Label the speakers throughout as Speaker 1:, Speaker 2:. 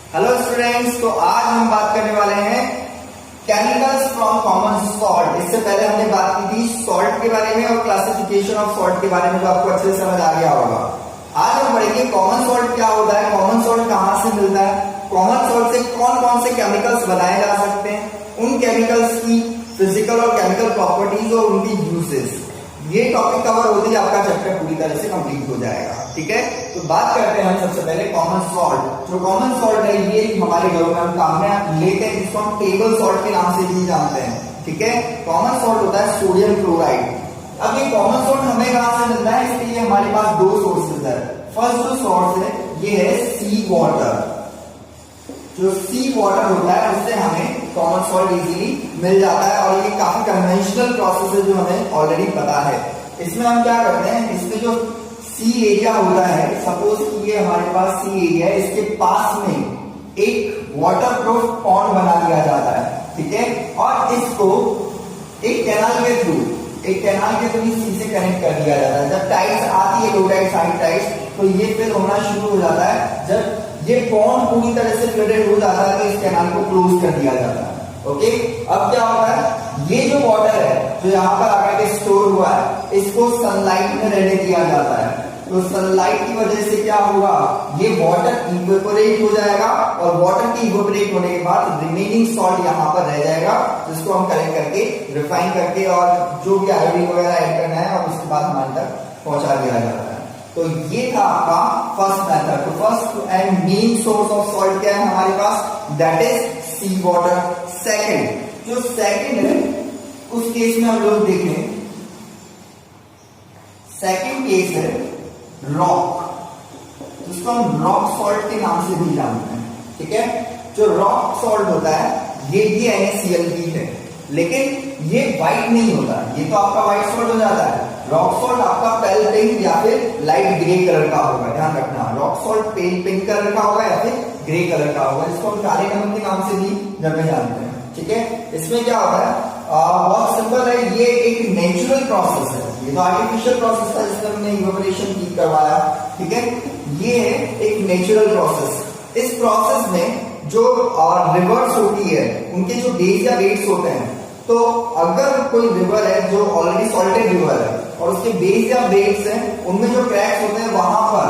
Speaker 1: Hello students, तो आज हम बात करने वाले हैं केमिकल्स फ्रॉम कॉमन सॉल्ट। इससे पहले हमने बात की थी सॉल्ट के बारे में और क्लासिफिकेशन ऑफ सॉल्ट के बारे में, जो आपको अच्छे से समझ आ गया होगा। आज हम पढ़ेंगे कॉमन सॉल्ट क्या होता है, कॉमन सॉल्ट कहाँ से मिलता है, कॉमन सॉल्ट से कौन कौन से केमिकल्स बनाए जा सकते हैं, उन केमिकल्स की फिजिकल और केमिकल प्रॉपर्टीज और उनकी यूजेस। ये टॉपिक कवर होते ही आपका चैप्टर पूरी तरह से कंप्लीट हो जाएगा। ठीक है, तो बात करते हैं हम सबसे पहले कॉमन सॉल्ट। जो कॉमन सॉल्ट है ये हमारे घरों में हम काम में लेते हैं, जिसको हम टेबल सॉल्ट के नाम से भी जानते हैं। ठीक है, कॉमन सॉल्ट होता है सोडियम क्लोराइड। अब ये कॉमन सॉल्ट हमें कहां से मिलता है, इसके लिए हमारे पास दो सोर्सेज है। फर्स्ट जो सोर्स है ये है सी वाटर। जो सी वाटर होता है उससे हमें कॉमन सॉल्ट इजीली मिल जाता है, और ये काफी कन्वेंशनल प्रोसेस है जो हमें ऑलरेडी पता है। इसमें हम क्या करते हैं, इसमें जो सी एरिया होता है, सपोज कि ये हमारे पास सी एरिया है, इसके पास में एक वाटर प्रूफ पॉन्ड बना दिया जाता है। ठीक है, और इसको एक कैनाल के थ्रू सी से कनेक्ट कर दिया जाता है। जब टाइड्स आती है, लो टाइड्स, हाई टाइड्स, तो ये फिल होना शुरू हो जाता है। जब ये पॉन्ड पूरी तरह से फ्लडेड हो जाता है तो इस कैनाल को क्लोज कर दिया जाता है। ओके, अब क्या होता है, ये जो वाटर है जो यहाँ पर आकर के स्टोर हुआ है, इसको सनलाइट में रहने दिया जाता है। तो सनलाइट की वजह से क्या होगा, ये वाटर इवेपोरेट हो जाएगा, और वाटर के इवेपोरेट होने के बाद रिमेनिंग सॉल्ट यहाँ पर रह जाएगा, जिसको हम कलेक्ट करके रिफाइन करके और जो भी आयोडीन वगैरह ऐड करना है, और उसके बाद हमारे तक पहुंचा दिया जाता है। तो ये था आपका फर्स्ट मेथड। तो first and main source of salt क्या है हमारे पास, that is sea water. Second, जो सेकंड है उस केस में हम लोग देखें, सेकंड केस है रॉक, जिसको हम रॉक सॉल्ट के नाम से भी जानते हैं। ठीक है, जो रॉक सॉल्ट होता है ये भी NaCl है, लेकिन ये व्हाइट नहीं होता, ये तो आपका व्हाइट सॉल्ट हो जाता है। रॉक सॉल्ट आपका पेल पिंक या फिर लाइट ग्रे कलर का होगा, ध्यान रखना। रॉक सॉल्ट पेल पिंक कलर का होगा या फिर ग्रे कलर का होगा, जिसको हम काले नमक के नाम से भी जगह जानते हैं। ठीक है, इसमें क्या होता है, बहुत सिंपल है, ये एक नेचुरल प्रोसेस है, ये तो आर्टिफिशियल प्रोसेस था जिसमें हमने इवेपोरेशन की करवाया। ठीक है, ये है एक नेचुरल प्रोसेस। इस प्रोसेस में जो रिवर्स होती है, उनके जो बेस या वेट्स होते हैं, तो अगर कोई रिवर है जो ऑलरेडी सॉल्टेड रिवर है और उसके बेस या वेट्स हैं, उनमें जो क्रैक्स होते हैं वहां पर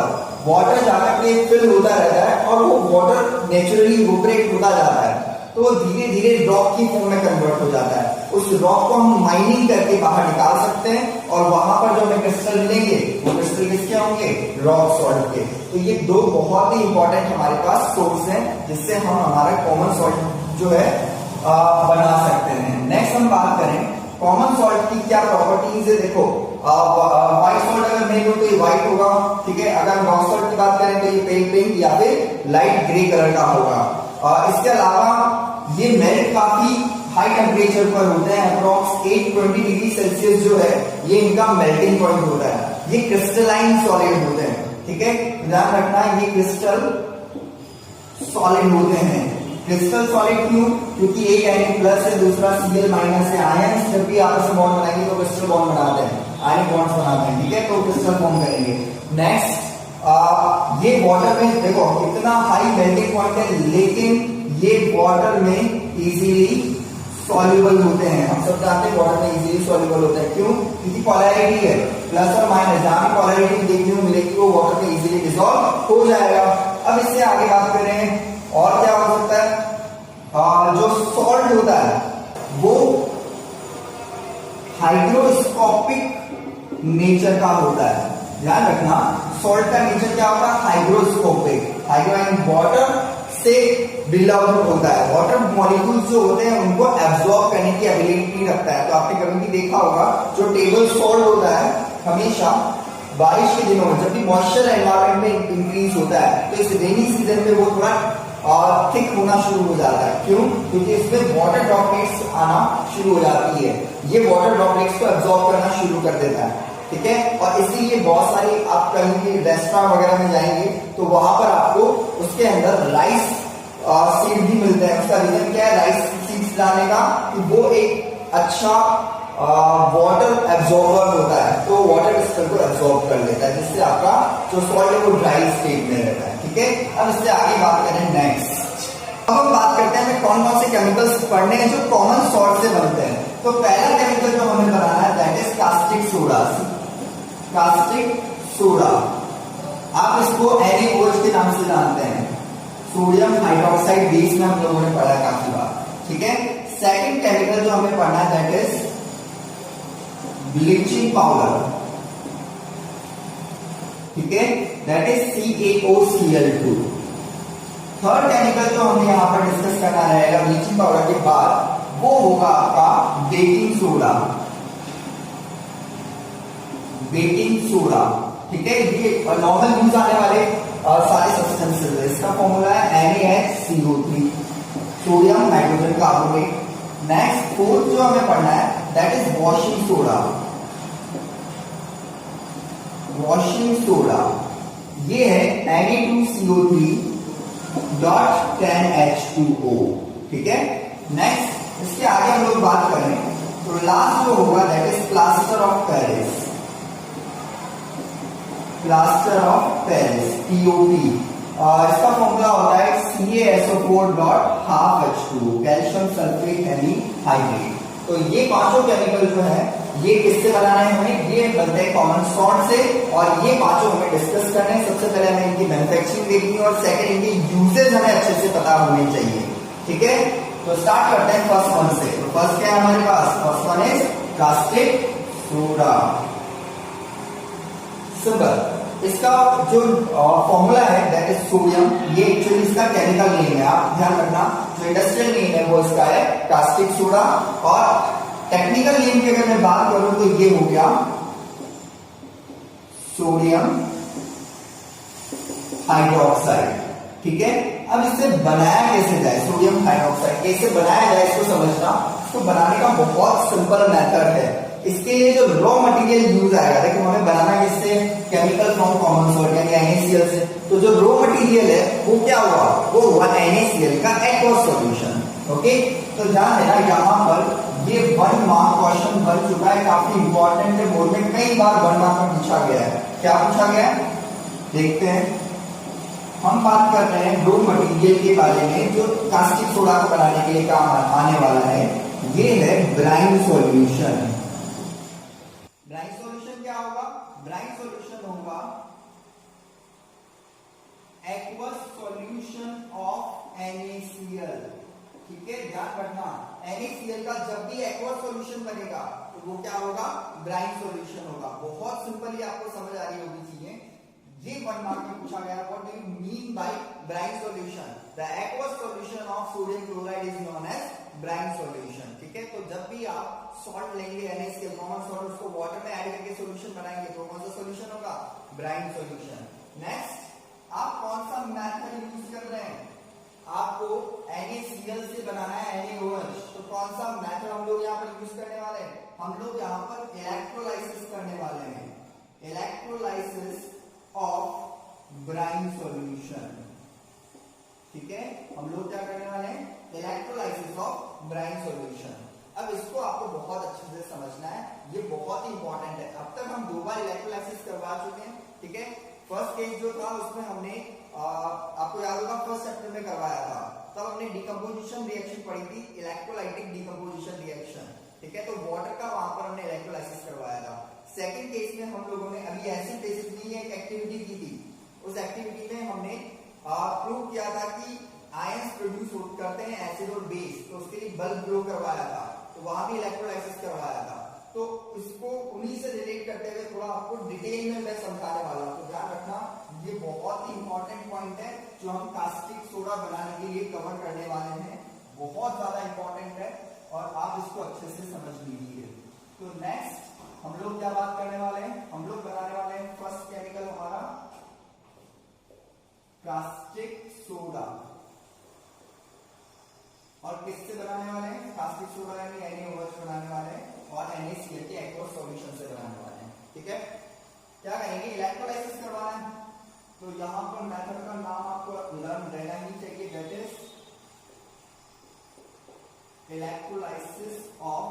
Speaker 1: वाटर जाकर के फिल होता रहता है, और वो वाटर नेचुरली इवेपोरेट होता जाता है, तो वो धीरे धीरे रॉक की फॉर्म में कन्वर्ट हो जाता है। उस रॉक को हम माइनिंग करके बाहर निकाल सकते हैं, और वहां पर जो हमें क्रिस्टल मिलेंगे वो क्रिस्टल किसके होंगे, रॉक सॉल्ट के। तो ये दो बहुत ही इंपॉर्टेंट हमारे पास सोर्स हैं, जिससे हम हमारा कॉमन सॉल्ट जो है बना सकते हैं। नेक्स्ट हम बात करें कॉमन सॉल्ट की क्या प्रॉपर्टीज है। देखो, व्हाइट सॉल्ट अगर मेल हो तो ये व्हाइट होगा। ठीक है, अगर रॉक सॉल्ट की बात करें तो ये पेल पिंक या फिर लाइट ग्रे कलर का होगा। इसके अलावा ये मेल्ट काफी हाई टेम्परेचर पर होते हैं, अप्रॉक्स 820 डिग्री सेल्सियस जो है ये इनका मेल्टिंग पॉइंट होता है। ये क्रिस्टलाइन सॉलिड होते हैं। ठीक है, ध्यान रखना, ये क्रिस्टल सॉलिड होते हैं। क्रिस्टल सॉलिड क्यों, क्योंकि एक Na+ है, दूसरा Cl- है। आयन जब भी आपस में बॉन्ड बनाएंगे तो क्रिस्टल बॉन्ड बनाते हैं, आयन बॉन्ड्स बनाते हैं। ठीक है, तो क्रिस्टल फॉर्म करेंगे। नेक्स्ट, ये वाटर में देखो इतना हाई मेल्टिंग पॉइंट है, लेकिन ये वाटर में इजीली सॉल्युबल होते हैं। हम सब जानते हैं वाटर में इजीली सॉल्युबल होते हैं, क्यों, क्योंकि पोलैरिटी है प्लस और माइनस, जहां भी पोलैरिटी देखने को मिलेगी वो वाटर में इजीली डिसॉल्व हो जाएगा। अब इससे आगे बात करें और क्या हो सकता है, जो सॉल्ट होता है वो हाइग्रोस्कोपिक नेचर का होता है। ध्यान रखना, सॉल्ट का नेचर क्या होता है, हाइग्रोस्कोपिक। हाइग्रो वाटर से बिलॉन्ग होता है, वाटर मॉलिक्यूल्स जो होते हैं उनको एब्जॉर्ब करने की एबिलिटी रखता है। तो आपने कभी भी देखा होगा, जो टेबल सॉल्ट होता है हमेशा बारिश के दिनों में, जब भी मॉइस्चर एनवायरनमेंट में इंक्रीज होता है, तो इस रेनी सीजन में वो थोड़ा थिक होना शुरू हो जाता है। क्यों, क्योंकि इसमें वाटर ड्रॉपलेट्स आना शुरू हो जाती है, ये वाटर ड्रॉपलेट्स को एब्जॉर्ब करना शुरू कर देता है। ठीक है, और इसीलिए बहुत सारी आप कहीं भी रेस्टोरेंट वगैरह में जाएंगे तो वहां पर आपको उसके अंदर राइस सीड भी मिलता है। उसका रीजन क्या है, राइस सीड्स लाने का, कि वो एक अच्छा वाटर एब्जॉर्बर होता है, तो वाटर क्रिस्टल को एब्जॉर्ब कर लेता है, जिससे आपका जो सॉल्ट है वो ड्राई स्टेट में रहता है। ठीक है, अब इससे आगे बात करें नेक्स्ट। कौन कौन से केमिकल्स पढ़ने हैं जो कॉमन सॉल्ट से बनते हैं। तो पहला केमिकल जो हमें बनाना है that is caustic soda. Caustic soda आप इसको NaOH के नाम से जानते हैं, सोडियम हाइड्रोक्साइड बेस में हम लोगों ने पढ़ा है काफी बार, ठीक है। सेकंड केमिकल जो हमें पढ़ना है दैट इज ब्लीचिंग पाउडर, ठीक है, that is CaOCl2। Third chemical जो हमें यहां पर डिस्कस करना रहेगा ब्लीचिंग पाउडर के बाद वो होगा आपका बेकिंग सोडा। बेकिंग सोडा, ठीक है, ये नॉर्मल यूज आने वाले सारे सब्सटेंसेस है। इसका फॉर्मूला है NaHCO3, sodium hydrogen carbonate. Next fourth जो हमें पढ़ना है that is washing soda. Washing soda ये है Na2CO3 .10H2O, ठीक है। नेक्स्ट इसके आगे हम लोग बात करें तो लास्ट जो होगा that is plaster of Paris. Plaster of Paris POP, इसका फॉर्मूला होता है CaSO4.12H2, कैल्शियम सल्फेट हेमीहाइड्रेट। तो ये पांचों केमिकल जो है ये किससे बनाना है हमें, ये बनते हैं कॉमन सॉल्ट से, और ये पांचों हमें डिस्कस करने हैं। सबसे पहले हमें इनकी मैन्युफैक्चरिंग देखनी है और सेकंड इनके यूजेस हमें अच्छे से पता होने चाहिए, ठीक है। तो स्टार्ट करते हैं फर्स्ट वन से। तो फर्स्ट क्या है हमारे पास, first one is caustic soda. Simple, इसका जो फॉर्मूला है दैट इज सोडियम, ये एक्चुअली इसका केमिकल नेम है, आप ध्यान रखना। जो इंडस्ट्रियल नेम है वो इसका है कास्टिक सोडा, और टेक्निकल नेम की अगर मैं बात करूं तो ये हो गया सोडियम हाइड्रोक्साइड, ठीक है। अब इसे बनाया कैसे जाए, सोडियम हाइड्रोक्साइड कैसे बनाया जाए इसको समझना। इसको बनाने का बहुत सिंपल मेथड है। इसके लिए जो रॉ मटेरियल यूज आएगा, देखो हमें बनाना किससे, केमिकल फ्रॉम कॉमन सॉल्ट यानी NaCl से। तो जो रॉ मटेरियल है वो क्या हुआ, वो हुआ NaCl का एक्वस सॉल्यूशन, ओके। तो ध्यान देना यहाँ पर ये 1 मार्क क्वेश्चन बन चुका है, काफी इंपॉर्टेंट है, बोर्ड में कई बार 1 मार्क में पूछा गया है। क्या पूछा गया है देखते हैं। हम बात कर रहे हैं रॉ मटेरियल के बारे में जो कास्टिक सोडा को बनाने के लिए काम आने वाला है, ये है ब्राइन सॉल्यूशन। ब्राइन सॉल्यूशन क्या होगा, ब्राइन सॉल्यूशन होगा एक्वस सॉल्यूशन ऑफ NaCl, ठीक है। ध्यान रखना NaCl का जब भी एक्वस सॉल्यूशन बनेगा तो वो क्या होगा, ब्राइन सॉल्यूशन होगा। बहुत सिंपली आपको समझ आ रही होगी चीजें। ये 1 मार्क में पूछा गया, what do you mean by brine solution, the aqueous solution of sodium chloride is known as brine solution, ठीक है। तो जब भी आप सॉल्ट लेंगे NaCl कॉमन सॉल्ट, उसको वाटर में ऐड करके सॉल्यूशन बनाएंगे तो कौन सा सॉल्यूशन होगा, ब्राइन सॉल्यूशन। नेक्स्ट, आप कौन सा मेथड यूज कर रहे हैं, आपको NaCl से बनाना है NaOH, तो कौन सा मेथड हम लोग यहाँ पर यूज करने वाले हैं, हम लोग यहाँ पर इलेक्ट्रोलाइसिस करने वाले हैं, इलेक्ट्रोलाइसिस ऑफ ब्राइन सॉल्यूशन, ठीक है। हम लोग क्या करने वाले हैं, इलेक्ट्रोलाइसिस ऑफ ब्राइन सॉल्यूशन। अब इसको आपको बहुत अच्छे से समझना है, ये बहुत ही इंपॉर्टेंट है। अब तक हम 2 बार इलेक्ट्रोलाइसिस करवा चुके हैं, ठीक है। फर्स्ट केस जो था उसमें हमने आपको याद होगा फर्स्ट चैप्टर में करवाया था, तब हमने डिकम्पोजिशन रिएक्शन पढ़ी थी, इलेक्ट्रोलाइटिक डिकम्पोजिशन रिएक्शन, ठीक है। तो वाटर का वहां पर हमने इलेक्ट्रोलाइसिस करवाया था। सेकंड केस में हम लोगों ने अभी एसिड बेसिस में एक एक्टिविटी की थी, उस एक्टिविटी में हमने प्रूव किया था कि आयंस प्रोड्यूस करते हैं एसिड और बेस, तो उसके लिए बल्ब ग्लो करवाया था, तो वहां भी इलेक्ट्रोलाइसिस करवाया था। तो इसको उन्हीं से रिलेट करते हुए थोड़ा आपको डिटेल में मैं समझाने वाला हूं, तो ध्यान रखना ये बहुत ही इंपॉर्टेंट पॉइंट है जो हम कास्टिक सोडा बनाने के लिए कवर करने वाले हैं, बहुत ज्यादा इंपॉर्टेंट है और आप इसको अच्छे से समझ लीजिए। तो नेक्स्ट हम लोग क्या बात करने वाले हैं, हम लोग बनाने वाले हैं फर्स्ट केमिकल हमारा कास्टिक सोडा, और किससे बनाने वाले हैं, कास्टिक सोडा यानी NaOH बनाने वाले हैं और NaCl के एक्वस सॉल्यूशन से बनाने वाले हैं, ठीक है। क्या करेंगे, इलेक्ट्रोलाइसिस करवाना है, तो यहां पर मेथड का नाम आपको लर्न रहना ही चाहिए, that is electrolysis of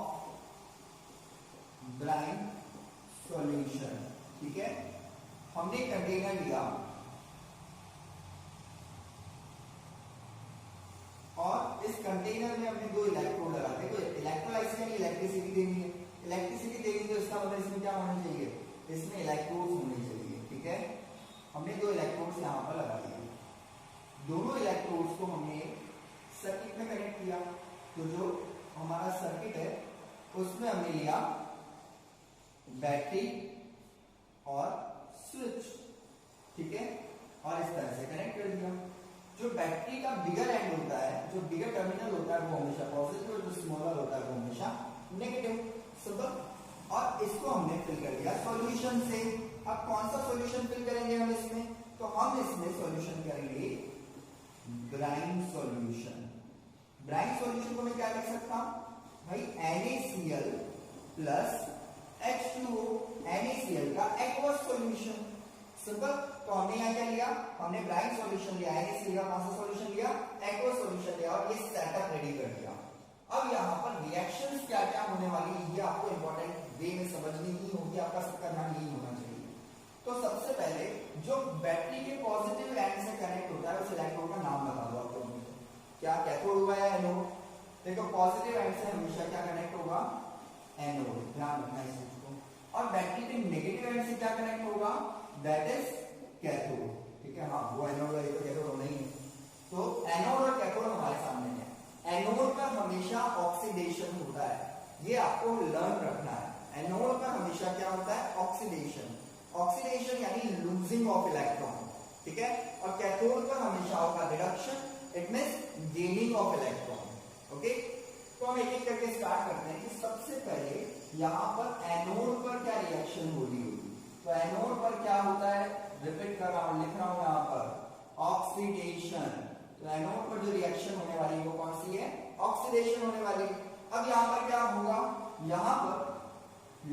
Speaker 1: Bryan solution, ठीक है। हमने कंटेनर लिया और इस कंटेनर कंटेनर में हमने 2 इलेक्ट्रोड लगाते हैं, तो इलेक्ट्रोलाइसिस यानी इलेक्ट्रिसिटी देनी है, इलेक्ट्रिसिटी देनी, तो इसका मतलब इसमें क्या होना चाहिए, इसमें इलेक्ट्रोड्स होने चाहिए। ठीक है, हमने 2 इलेक्ट्रोड्स यहाँ पर लगा दिए, दोनों इलेक्ट्रोड्स को हमने सर्किट में कनेक्ट किया। तो जो हमारा सर्किट है उसमें हमने लिया बैटरी और स्विच। ठीक है, और इस तरह से कनेक्ट कर दिया। जो बैटरी का बिगर एंड होता है, जो बिगर टर्मिनल होता है वो हमेशा पॉजिटिव और जो स्मॉलर होता है वो हमेशा नेगेटिव। सिंपल। और इसको हमने फिल कर दिया सॉल्यूशन से। अब कौन सा सॉल्यूशन फिल करेंगे हम इसमें, तो हम इसमें सॉल्यूशन करेंगे ब्राइन सॉल्यूशन। ब्राइन सॉल्यूशन को मैं क्या लिख सकता हूं भाई, NaCl प्लस H2O, NaCl का एक्वस सॉल्यूशन। सिंपल। तो हमने यहाँ क्या लिया, हमने ब्राइन सॉल्यूशन लिया, NaCl का कौन सा सॉल्यूशन लिया, एक्वस सॉल्यूशन लिया, और ये सेटअप रेडी कर दिया। अब यहाँ पर रिएक्शंस क्या क्या होने वाली है ये आपको इंपॉर्टेंट वे में समझनी ही होगी, आपका सबका ध्यान यही होना चाहिए। तो सबसे पहले जो बैटरी के पॉजिटिव एंड से कनेक्ट होता है उस इलेक्ट्रोड का नाम बता दो आपको, क्या कैथोड होगा या एनोड। देखो पॉजिटिव एंड से हमेशा क्या कनेक्ट होगा, एनोड, ध्यान रखना इस चीज को। और बैटरी के नेगेटिव एंड से क्या कनेक्ट होगा, दैट इज कैथोड। ठीक है, हाँ वो एनोड है तो कैथोड होना ही है। तो एनोड और कैथोड हमारे सामने है। एनोड पर हमेशा ऑक्सीडेशन होता है, ये आपको लर्न रखना है। एनोड पर हमेशा क्या होता है, ऑक्सीडेशन। ऑक्सीडेशन यानी लूजिंग ऑफ इलेक्ट्रॉन। ठीक है, और कैथोड पर हमेशा होगा reduction, it means gaining of electron. Okay, तो हम एक एक करके स्टार्ट करते हैं कि सबसे पहले यहां पर एनोड पर क्या रिएक्शन हो रही होगी। तो एनोड पर क्या होता है, रिपीट कर रहा हूं, लिख रहा हूं यहां पर ऑक्सीडेशन। तो एनोड पर जो रिएक्शन होने वाली है वो कौन सी है, ऑक्सीडेशन होने वाली। अब यहां पर क्या होगा, यहां पर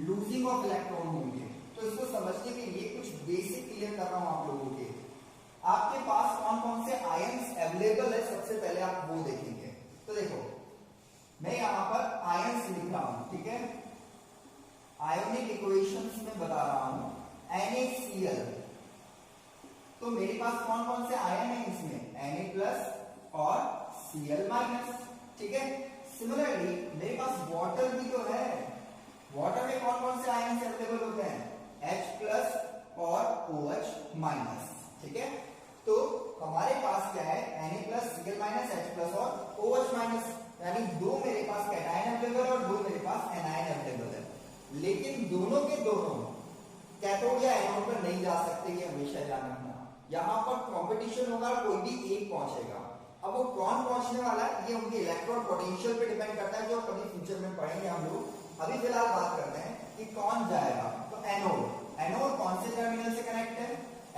Speaker 1: लूजिंग ऑफ इलेक्ट्रॉन होंगे। तो इसको समझने के लिए कुछ बेसिक क्लियर कर रहा हूं आप लोगों के। आपके पास कौन कौन से आयंस अवेलेबल है सबसे पहले आप वो देखेंगे। तो देखो मैं यहां पर आयंस लिख रहा हूं, ठीक है, आयोनिक इक्वेशंस में बता रहा हूं NaCl। तो मेरे पास कौन कौन से आयन है इसमें, Na प्लस और Cl माइनस। ठीक है, सिमिलरली मेरे पास वाटर भी तो है। वाटर में कौन कौन से आयन अवेलेबल होते हैं, H प्लस और OH माइनस। ठीक है, तो हमारे पास क्या है, Na plus Cl minus H plus और OH माइनस, यानी दो मेरे पास कैटायन अवेलेबल और दो मेरे पास एनायन अवेलेबल है। लेकिन दोनों के दोनों कैथोड या एनोड पर नहीं जा सकते, ये हमेशा ध्यान रखना। यहां पर कंपटीशन होगा, कोई भी एक पहुंचेगा। अब वो कौन पहुंचने वाला है ये उनके इलेक्ट्रॉन पोटेंशियल पे डिपेंड करता है, जो कभी फ्यूचर में पढ़ेंगे हम लोग। अभी फिलहाल बात करते हैं कि कौन जाएगा। तो एनोड, एनोड कौन से टर्मिनल से कनेक्ट है,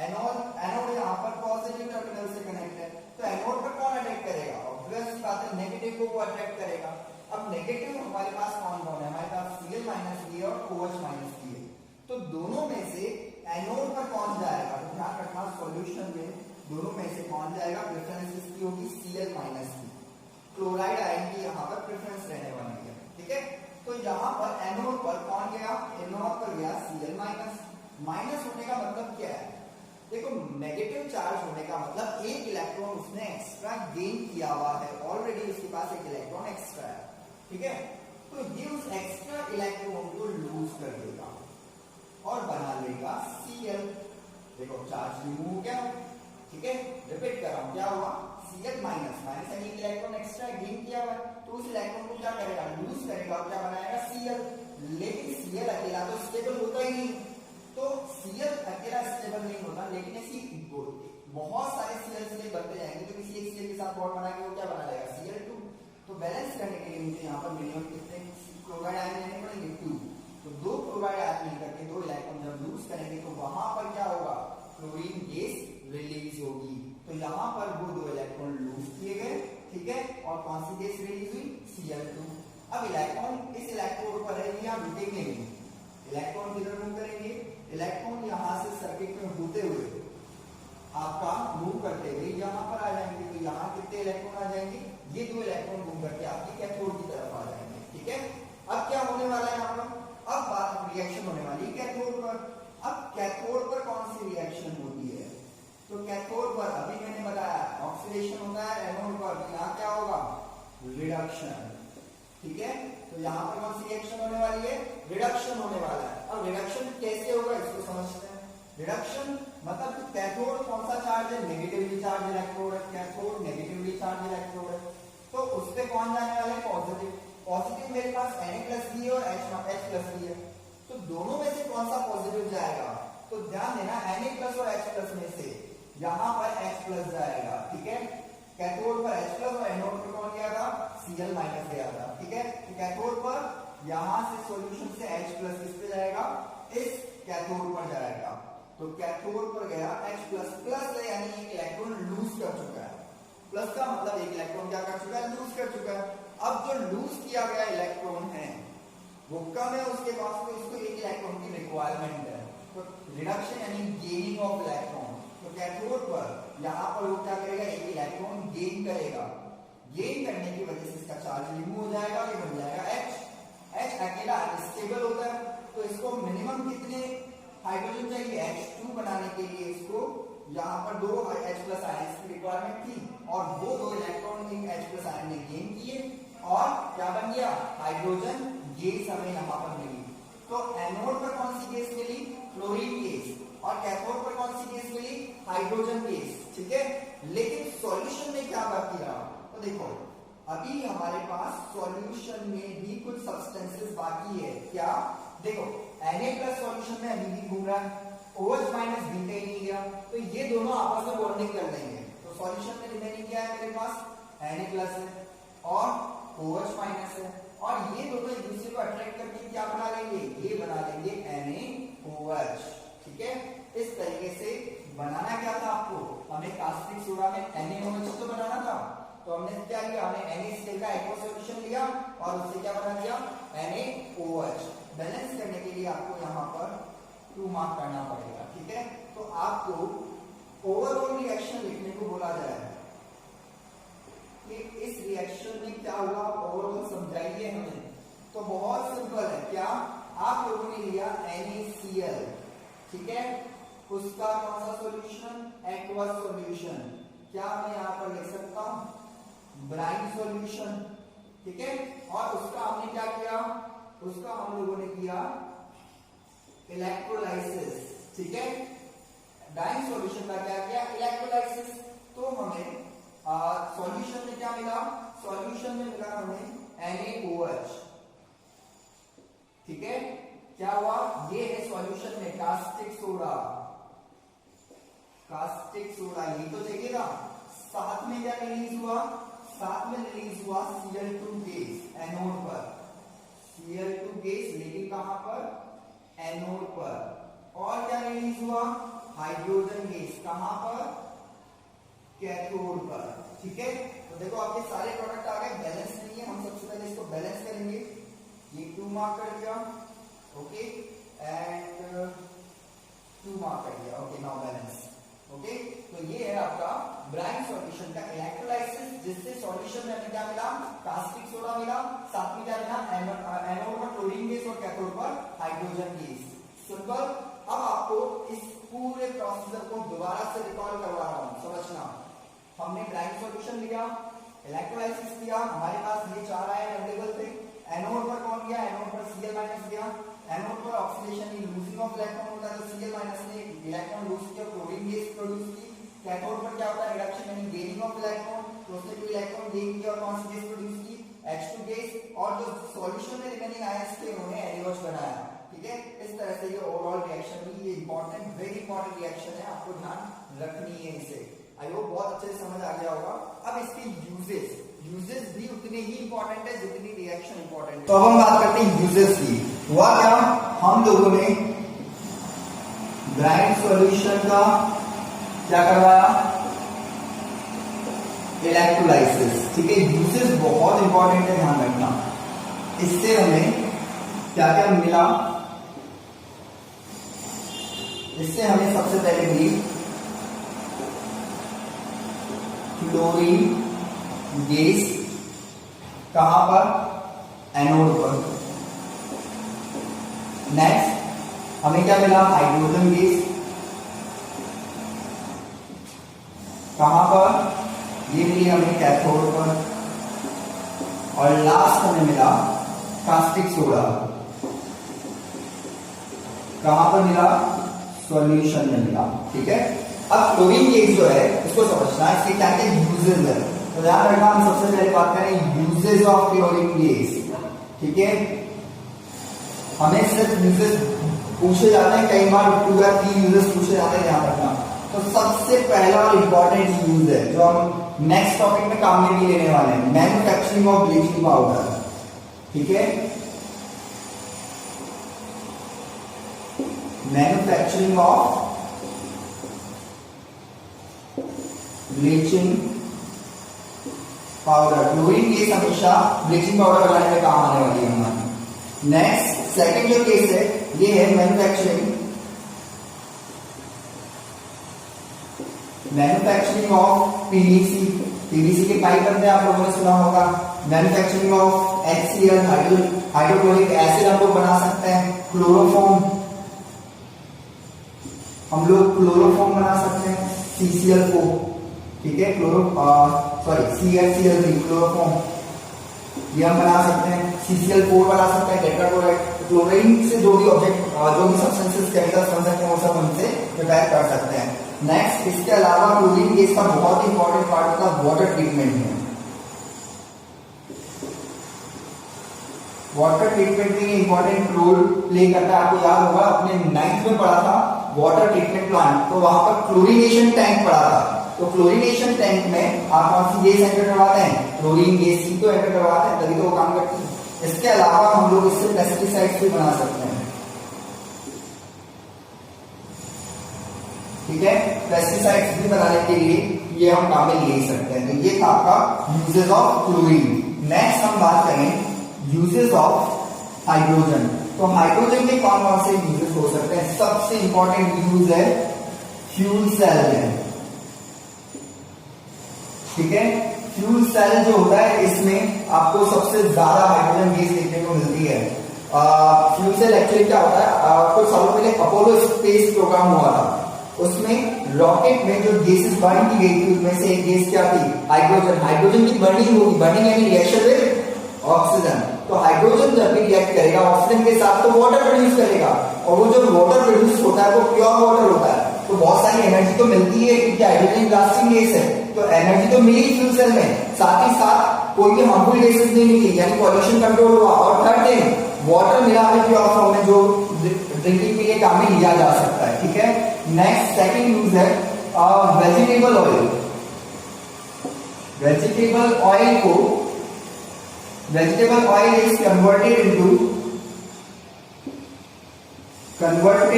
Speaker 1: एनोड यहाँ पर पॉजिटिव टर्मिनल से कनेक्ट है। तो एनोड पर कौन अटैक करेगा, ऑब्वियस बात है नेगेटिव को वो अटैक करेगा। अब नेगेटिव हमारे पास कौन कौन है, हमारे पास Cl माइनस की और OH माइनस की है। तो दोनों में से एनोड पर कौन जाएगा, तो ध्यान रखना सॉल्यूशन में दोनों में से कौन जाएगा, प्रेफरेंस इसकी होगी Cl माइनस की। क्लोराइड आयन की यहाँ पर प्रेफरेंस रहने वाली है। ठीक है, तो यहाँ पर एनोड पर कौन गया, एनोड पर गया Cl माइनस। माइनस होने का मतलब क्या है, देखो नेगेटिव चार्ज होने का मतलब एक इलेक्ट्रॉन उसने एक्स्ट्रा गेन किया हुआ है, ऑलरेडी उसके पास एक इलेक्ट्रॉन एक्स्ट्रा है। ठीक है, तो ये उस एक्स्ट्रा इलेक्ट्रॉन को लूज कर देगा और बना लेगा Cl। देखो चार्ज रिमूव हो गया। ठीक है, रिपीट कर रहा हूं, क्या हुआ, Cl माइनस, माइनस यानी इलेक्ट्रॉन एक्स्ट्रा गेन किया हुआ है, तो उस इलेक्ट्रॉन को क्या करेगा, लूज करेगा और क्या बनाएगा Cl। लेकिन Cl अकेला तो स्टेबल होता ही नहीं, तो Cl अकेला स्टेबल नहीं होता, लेकिन ऐसी बहुत सारे Cl बनते जाएंगे, तो किसी एक Cl के साथ बॉन्ड बना के वो क्या बना लेगा, Cl2। तो बैलेंस करने के लिए मुझे यहाँ पर मिनिमम कितने क्लोराइड आयन लेने पड़ेंगे, 2। तो दो क्लोराइड आयन मिलकर के दो इलेक्ट्रॉन जब लूज करेंगे तो वहां पर क्या होगा, क्लोरीन गैस रिलीज होगी। तो यहाँ पर वो दो इलेक्ट्रॉन लूज किए गए। ठीक है, और कौन सी गैस रिलीज हुई, Cl2। अब इलेक्ट्रॉन इस इलेक्ट्रोड पर है, यहाँ रुकेंगे नहीं, इलेक्ट्रॉन किधर मूव करेंगे, इलेक्ट्रॉन यहां से सर्किट में होते हुए आपका मूव करते हुए यहाँ पर आ जाएंगे। तो यहाँ कितने इलेक्ट्रॉन आ जाएंगे, ये दो इलेक्ट्रॉन मूव करके आपकी कैथोड की तरफ आ जाएंगे। ठीक है, अब क्या होने वाला है यहाँ पर, अब बात रिएक्शन होने वाली है कैथोड पर। अब कैथोड पर कौन सी रिएक्शन होती है, तो कैथोड पर अभी मैंने बताया ऑक्सीडेशन होता है एनोड पर। यहाँ क्या होगा, रिडक्शन। ठीक है, तो यहाँ पर कौन सी रिएक्शन होने वाली है? रिडक्शन होने वाला है। अब रिडक्शन कैसे होगा इसको समझते हैं। रिडक्शन मतलब कैथोड कौन सा चार्ज है? नेगेटिवली चार्ज इलेक्ट्रोड है। कैथोड नेगेटिवली चार्ज इलेक्ट्रोड है, तो उस पे कौन जाने वाला है? पॉजिटिव। पॉजिटिव मेरे पास Na+ भी है और H+ भी है, तो दोनों में से कौन सा पॉजिटिव जाएगा? तो ध्यान देना Na+ और H+ में से यहाँ पर H+ जाएगा। ठीक है, कैथोड पर H+ और एनोड पर कौन गया था? Cl- गया था। ठीक है, तो कैथोड पर यहां से सॉल्यूशन से H+ किस पे जाएगा? इस कैथोड पर जाएगा। तो कैथोड पर गया H+ प्लस है, यानी एक इलेक्ट्रॉन लूज कर चुका है। प्लस का मतलब एक इलेक्ट्रॉन क्या कर चुका है? लूज कर चुका है। अब जो लूज किया गया इलेक्ट्रॉन है वो कम है उसके पास, तो इसको एक इलेक्ट्रॉन की रिक्वायरमेंट है। तो रिडक्शन यानी गेनिंग ऑफ इलेक्ट्रॉन। तो कैथोड पर यहाँ पर वो क्या करेगा? एक इलेक्ट्रॉन गेन करेगा। गेन करने की वजह से इसका चार्ज रिमूव हो जाएगा, ये बन जाएगा H। H अकेला अनस्टेबल होता है, तो इसको मिनिमम कितने हाइड्रोजन चाहिए? H2 बनाने के लिए इसको यहाँ पर 2 H+ आयंस की रिक्वायरमेंट थी, और वो 2 इलेक्ट्रॉन H+ आयन ने गेन किए, और क्या बन गया? हाइड्रोजन गैस हमें यहाँ पर मिली। तो एनोड पर कौन सी गैस मिली? Fluorine gas. और कैथोड पर कौन सी गैस मिली? Hydrogen gas. ठीक है, लेकिन सॉल्यूशन में क्या बाकी रहा? तो देखो अभी हमारे पास सॉल्यूशन में भी कुछ सब्सटेंसेस बाकी है। क्या? देखो Na+ सॉल्यूशन में अभी भी घूम रहा है, OH- भी कहीं नहीं गया, तो ये दोनों आपस में बॉन्डिंग कर लेंगे। तो सॉल्यूशन में रिमेनिंग क्या है मेरे पास? Na+ है और OH- है, और ये दोनों एक दूसरे को अट्रैक्ट करके क्या बना लेंगे? ये बना लेंगे NaOH। ठीक है, इस तरीके से बनाना क्या था आपको? हमें कास्टिक सोडा में NaOH तो बनाना था, तो हमने क्या किया? हमने Na का एक्वा सॉल्यूशन लिया और उससे क्या बना दिया? NaOH। बैलेंस करने के लिए आपको यहाँ पर 2 मार्क करना पड़ेगा। ठीक है, तो आपको ओवरऑल रिएक्शन लिखने को बोला जाए कि इस रिएक्शन में क्या हुआ, ओवरऑल समझाइए हमें। तो बहुत सिंपल है। क्या? आप लोगों ने लिया NaCl। ठीक है, उसका कौन सा सॉल्यूशन? Aqua solution. क्या मैं यहाँ पर लिख सकता हूं? Bryan solution. ठीक है, और उसका हमने क्या किया? उसका हम लोगों ने किया इलेक्ट्रोलाइसिस। ठीक है, ब्राइन सॉल्यूशन का क्या किया? इलेक्ट्रोलाइसिस। तो हमें सॉल्यूशन में क्या मिला? सॉल्यूशन में मिला हमें NaOH। ठीक है, क्या हुआ? ये है सॉल्यूशन में कास्टिक सोडा। कास्टिक सोडा ये तो चाहिए था। साथ में क्या रिलीज हुआ? साथ में रिलीज हुआ Cl2 गैस एनोड पर। Cl2 गैस लेकिन कहां पर? एनोड पर। और क्या रिलीज हुआ? Hydrogen gas. कहां पर? कैथोड पर। ठीक है, तो देखो आपके सारे प्रोडक्ट आ गए। बैलेंस नहीं है, हम सबसे पहले इसको बैलेंस करेंगे। ये 2 मार्क कर दिया, ओके, एंड 2 मार्क कर दिया, ओके। Now balance, okay. तो ये है आपका ब्राइन सॉल्यूशन का इलेक्ट्रोलाइसिस, जिससे सॉल्यूशन में हमें क्या मिला? कास्टिक सोडा मिला, साथ में क्या मिला? एनोड पर क्लोरीन गैस और कैथोड पर हाइड्रोजन गैस। सिंपल। अब आपको इस पूरे प्रोसीजर को दोबारा से रिकॉल करवा रहा हूं, समझना। हमने ब्राइन सॉल्यूशन लिया, इलेक्ट्रोलाइसिस किया, हमारे पास ये 4 आयन अवेलेबल थे। एनोड पर कौन गया? एनोड पर Cl- गया। एनोड पर ऑक्सीडेशन की लूजिंग ऑफ इलेक्ट्रॉन होता है, तो Cl- ने इलेक्ट्रॉन लूज किया, क्लोरीन गैस प्रोड्यूस की। कैथोड पर क्या होता है? रिडक्शन यानी गेनिंग ऑफ इलेक्ट्रॉन, तो उसने कोई इलेक्ट्रॉन गेन किया और कौन सी गैस प्रोड्यूस की? H2 gas. और जो सॉल्यूशन में रिमेनिंग आयंस थे उन्होंने NaOH बनाया। ठीक है, इस तरह से ये ओवरऑल रिएक्शन हुई। ये इंपॉर्टेंट, वेरी इंपॉर्टेंट रिएक्शन है, आपको ध्यान रखनी है इसे। आई होप बहुत अच्छे से समझ आ गया होगा। अब इसके यूजेस भी उतने ही इंपॉर्टेंट है जितनी रिएक्शन इंपॉर्टेंट है। तो अब हम बात करते हैं यूजेस की। हुआ क्या? हम लोगों ने ब्राइन सॉल्यूशन का क्या करवाया? इलेक्ट्रोलाइसिस। ठीक है, यूजेस बहुत इंपॉर्टेंट है, ध्यान रखना। इससे हमें क्या क्या मिला? इससे हमें सबसे पहले मिली क्लोरीन गैस। कहां पर? एनोड पर। नेक्स्ट हमें क्या मिला? Hydrogen gas. कहां पर? ये मिली हमें कैथोड पर। और लास्ट हमें मिला कास्टिक सोडा। कहां पर मिला? सॉल्यूशन में मिला। ठीक है, अब क्लोरीन गैस जो है इसको समझना, इसके क्या क्या यूजेस है। तो ध्यान रखना, हम सबसे पहले बात करें यूजेस ऑफ क्लोरीन गैस। ठीक है, हमें सिर्फ यूजेस पूछे जाते हैं, कई बार 2 या 3 यूजेस पूछे जाते हैं, ध्यान रखना। तो सबसे पहला और इंपॉर्टेंट यूज है जो हम नेक्स्ट टॉपिक में काम में भी लेने वाले हैं, मैन्युफैक्चरिंग ऑफ ब्लीचिंग पाउडर। ठीक है, manufacturing of bleaching powder. Chlorine gas हमेशा ब्लीचिंग पाउडर बनाने में काम आने वाली है हमारी। नेक्स्ट सेकंड जो केस है ये है मैन्युफैक्चरिंग ऑफ पीवीसी। पीवीसी के पाइप बनते हैं, आप लोगों ने सुना होगा। Manufacturing of HCl, hydrochloric acid हम लोग बना सकते हैं। क्लोरोफॉर्म, हम लोग क्लोरोफॉर्म बना सकते हैं CCl को। ठीक है, CHCl3 क्लोरोफॉर्म ये हम बना सकते हैं। CCl4 बना सकते हैं, टेट्राक्लोराइड। क्लोरीन से जो भी ऑब्जेक्ट, जो भी सब्सटेंसेस केमिकल्स बन सकते हैं वो सब हमसे प्रिपेयर कर सकते हैं। नेक्स्ट, इसके अलावा क्लोरीन गैस का बहुत ही इंपॉर्टेंट पार्ट होता है वाटर ट्रीटमेंट में। वाटर ट्रीटमेंट में इंपॉर्टेंट रोल प्ले करता है। आपको याद होगा, अपने 9th में पढ़ा था वाटर ट्रीटमेंट प्लांट, तो वहां पर क्लोरीनेशन टैंक पढ़ा था। तो क्लोरीनेशन टैंक में आप कौन सी गैस एंटर करवाते हैं? क्लोरीन गैस ही तो एंटर करवाते हैं, तभी तो वो काम करती है। इसके अलावा हम लोग इससे पेस्टिसाइड्स भी बना सकते हैं। ठीक है, पेस्टिसाइड्स भी बनाने के लिए ये हम काम में ले सकते हैं। तो ये था आपका यूजेस ऑफ क्लोरीन। नेक्स्ट हम बात करें यूजेस ऑफ हाइड्रोजन। तो हाइड्रोजन के कौन कौन से यूजेस हो सकते हैं? सबसे इंपॉर्टेंट यूज है फ्यूल सेल में। ठीक है, फ्यूल सेल जो होता है इसमें आपको सबसे ज्यादा हाइड्रोजन गैस देखने को मिलती है। फ्यूल सेल एक्चुअली क्या होता है, कुछ सालों पहले अपोलो स्पेस प्रोग्राम हुआ था, उसमें रॉकेट में जो गैसेस बर्न की गई थी उनमें से एक गैस क्या थी? हाइड्रोजन। हाइड्रोजन की बर्निंग होगी, बर्निंग यानी रिएक्शन विद ऑक्सीजन। तो हाइड्रोजन जब भी रिएक्ट करेगा ऑक्सीजन के साथ तो वाटर प्रोड्यूस करेगा, और वो जो वाटर प्रोड्यूस होता है वो प्योर वाटर होता है। तो बहुत सारी एनर्जी तो मिलती है क्योंकि हाइड्रोजन लास्टिंग गैस है, तो एनर्जी तो मिली फ्यूल सेल में, साथ ही साथ कोई भी हार्मफुल गैसेस नहीं मिली, यानी पॉल्यूशन कंट्रोल हुआ। और थर्ड थिंग, वाटर मिला है प्योर फॉर्म में जो ड्रिंकिंग के लिए काम में लिया जा सकता है। ठीक है, नेक्स्ट सेकंड यूज है वेजिटेबल ऑयल। वेजिटेबल ऑयल को, vegetable oil is converted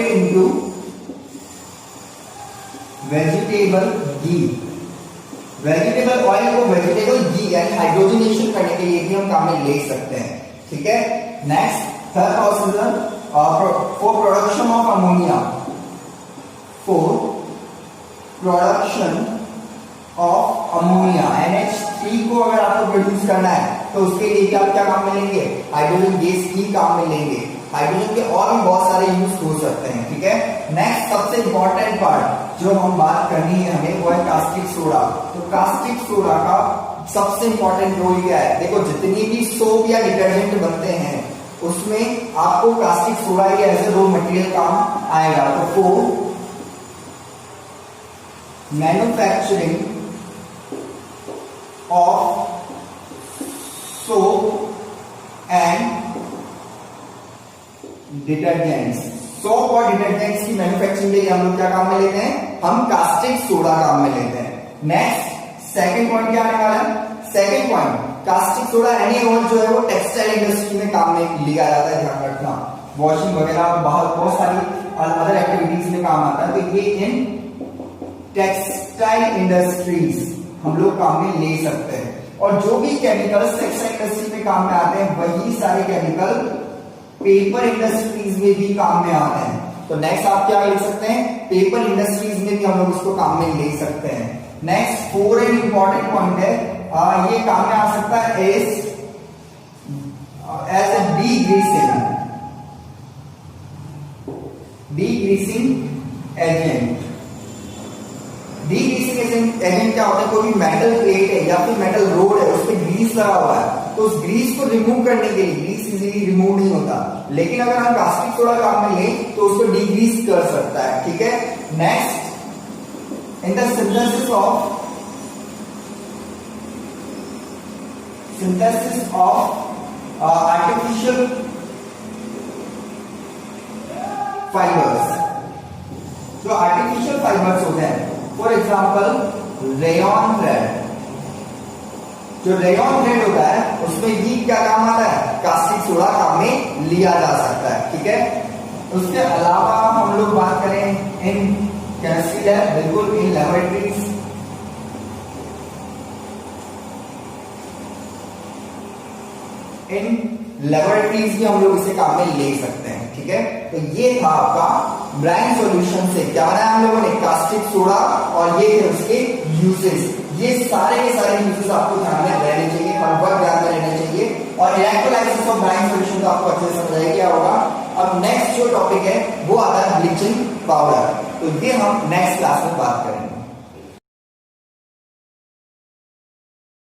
Speaker 1: into vegetable ghee. Vegetable oil को वेजिटेबल घी यानी हाइड्रोजनेशन करने के लिए भी हम काम में ले सकते हैं। ठीक है, next third procedure for production of ammonia. For production of ammonia NH3 को अगर आपको प्रोड्यूस करना है तो उसके लिए क्या क्या काम में लेंगे? हाइड्रोजन गैस ही काम में लेंगे। हाइड्रोजन के और भी बहुत सारे यूज हो सकते हैं। ठीक है, नेक्स्ट सबसे इंपॉर्टेंट पार्ट जो हम बात करनी है हमें वो है कास्टिक सोडा। तो कास्टिक सोडा का सबसे इंपॉर्टेंट रोल क्या है? देखो, जितनी भी सोप या डिटर्जेंट बनते हैं उसमें आपको कास्टिक सोडा ही एज ए रॉ मटेरियल काम आएगा। तो for manufacturing of soap and detergents, soap और डिटर्जेंट्स की मैन्युफैक्चरिंग के लिए हम लोग क्या काम में लेते हैं? हम कास्टिक सोडा काम में लेते हैं। नेक्स्ट सेकंड पॉइंट क्या आने वाला है? Second point, caustic soda any oil जो है वो टेक्सटाइल इंडस्ट्री में काम में लिया जाता है, ध्यान रखना। वॉशिंग वगैरह बाहर बहुत सारी अदर एक्टिविटीज में काम आता है। तो ये इन टेक्सटाइल इंडस्ट्रीज हम लोग काम में ले सकते हैं। और जो भी केमिकल्स टेक्सटाइल इंडस्ट्री में काम में आते हैं वही सारे केमिकल पेपर इंडस्ट्रीज में भी काम में आते हैं। तो नेक्स्ट आप क्या ले सकते हैं? पेपर इंडस्ट्रीज में भी हम लोग इसको काम में ले सकते हैं। Next four and important point है, ये काम में आ सकता है एज ए डीग्रीसिंग एजेंट। डीग्रीसिंग एजेंट क्या होता है? कोई भी मेटल प्लेट है या फिर मेटल रोड है, उस पर ग्रीस लगा हुआ है, तो उस ग्रीस को रिमूव करने के लिए, ग्रीस इजीली रिमूव नहीं होता, लेकिन अगर हम कास्टिक सोडा काम में लें तो उसको डिग्रीस कर सकता है, ठीक है। Next, in the synthesis of artificial fibres, जो आर्टिफिशियल फाइबर्स होते हैं, फॉर एग्जांपल रेयॉन थ्रेड, जो रेयॉन थ्रेड होता है उसमें ये क्या काम आता है, कास्टिक सोडा काम में लिया जा सकता है, ठीक है। उसके अलावा हम लोग बात करें इन केमिस्ट्री लैब, बिल्कुल इन लैबोरेटरीज, भी हम लोग इसे काम में ले सकते हैं, ठीक है। तो ये था आपका ब्राइन सॉल्यूशन से क्या बनाया हम लोगों ने, कास्टिक सोडा, और ये थे उसके यूजेस। ये सारे के सारे यूजेस आपको ध्यान में रहने चाहिए, हर वक्त ध्यान में रहने चाहिए। और इलेक्ट्रोलाइसिस ऑफ ब्राइन सॉल्यूशन तो आपको अच्छे से समझ आया क्या होगा। अब नेक्स्ट जो टॉपिक है वो आता है ब्लीचिंग पाउडर, तो ये हम नेक्स्ट क्लास में बात करेंगे।